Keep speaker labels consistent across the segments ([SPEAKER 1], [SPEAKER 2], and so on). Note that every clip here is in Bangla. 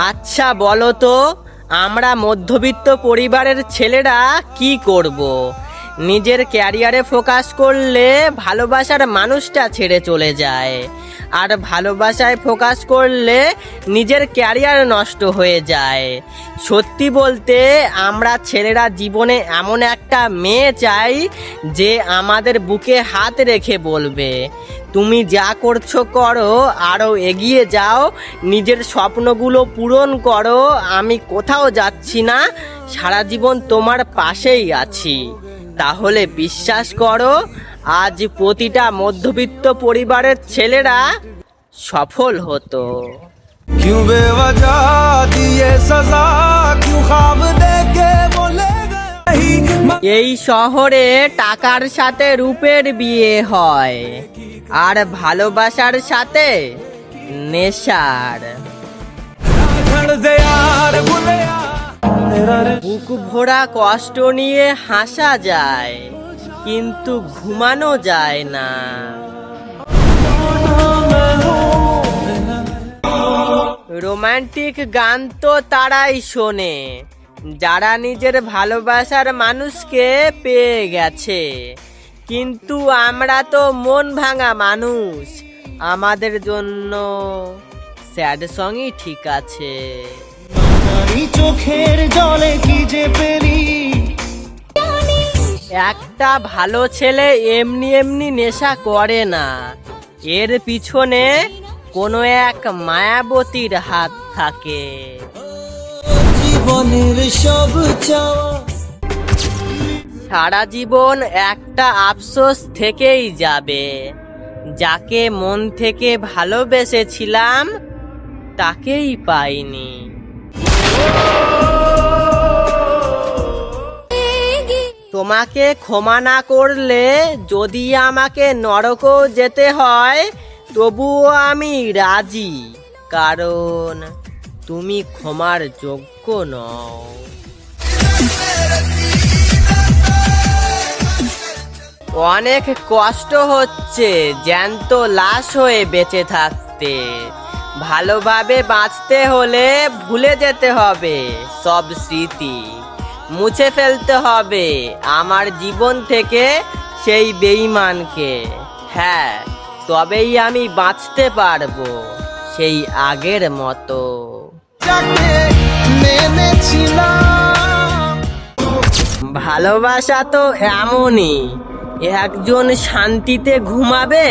[SPEAKER 1] আচ্ছা বলো তো, আমরা মধ্যবিত্ত পরিবারের ছেলেরা কি করব? নিজের ক্যারিয়ারে ফোকাস করলে ভালোবাসার মানুষটা ছেড়ে চলে যায়, আর ভালোবাসায় ফোকাস করলে নিজের ক্যারিয়ার নষ্ট হয়ে যায়। সত্যি বলতে আমরা ছেলেরা জীবনে এমন একটা মেয়ে চাই যে আমাদের বুকে হাত রেখে বলবে, তুমি যা করছো করো, আরও এগিয়ে যাও, নিজের স্বপ্নগুলো পূরণ করো, আমি কোথাও যাচ্ছি না, সারা জীবন তোমার পাশেই আছি। তাহলে বিশ্বাস করো, আজ প্রতিটা মধ্যবিত্ত পরিবারের ছেলেরা সফল হতো।
[SPEAKER 2] क्यों बेवजह दिए सजा, क्यों ख्वाब देके बोले गए।
[SPEAKER 1] এই শহরে টাকার সাথে রূপের বিয়ে হয়, আর ভালোবাসার সাথে নেশার। বুক ভরা কষ্ট নিয়ে হাসা যায়, কিন্তু ঘুমানো যায় না। রোমান্টিক গান তো তারাই শোনে যারা নিজের ভালোবাসার মানুষকে পেয়ে গেছে, কিন্তু আমরা তো মন ভাঙা মানুষ, আমাদের জন্য স্যাড সংই ঠিক আছে।
[SPEAKER 2] চোখের জলে কি যে পেলি।
[SPEAKER 1] একটা ভালো ছেলে এমনি এমনি নেশা করে না, এর পিছনে কোনো এক মায়াবতীর হাত থাকে।
[SPEAKER 2] জীবনের সব চাওয়া
[SPEAKER 1] সারা জীবন একটা আফসোস থেকেই যাবে, যাকে মন থেকে ভালোবেসেছিলাম তাকেই পাইনি। তোমাকে ক্ষমা না করলে যদি আমাকে নরকও যেতে হয় তবুও আমি রাজি, কারণ তুমি ক্ষমার যোগ্য নও। অনেক কষ্ট হচ্ছে জ্যান্ত লাশ হয়ে বেঁচে থাকতে। ভালোভাবে বাঁচতে হলে ভুলে যেতে হবে সব স্মৃতি, মুছে ফেলতে হবে আমার জীবন থেকে সেই বেঈমানকে। হ্যাঁ, তবেই আমি বাঁচতে পারবো সেই আগের মতো।
[SPEAKER 2] যাকে মেনেছিলাম।
[SPEAKER 1] ভালোবাসা তো এমনই, একজন শান্তিতে ঘুমাবে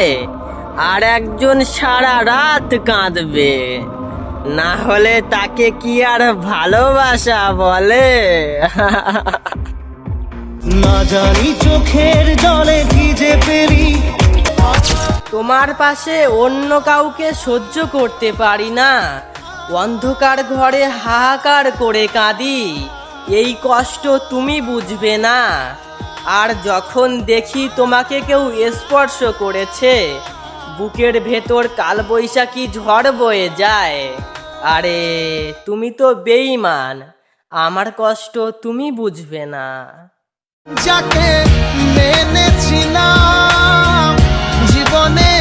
[SPEAKER 1] আর একজন সারা রাত কাঁদবে, না হলে তাকে কি আর ভালোবাসা বলে?
[SPEAKER 2] না জানি চোখের জলে কি যে পেলি।
[SPEAKER 1] তোমার পাশে অন্য কাউকে সহ্য করতে পারি না, অন্ধকার ঘরে হাহাকার করে কাঁদি, এই কষ্ট তুমি বুঝবে না। আর যখন দেখি তোমাকে কেউ স্পর্শ করেছে, বুকের ভেতর কালবৈশাখী ঝড় বয়ে যায়। আরে তুমি তো বেঈমান, আমার কষ্ট তুমি বুঝবে না।
[SPEAKER 2] যাকে মেনেছিলাম জীবনে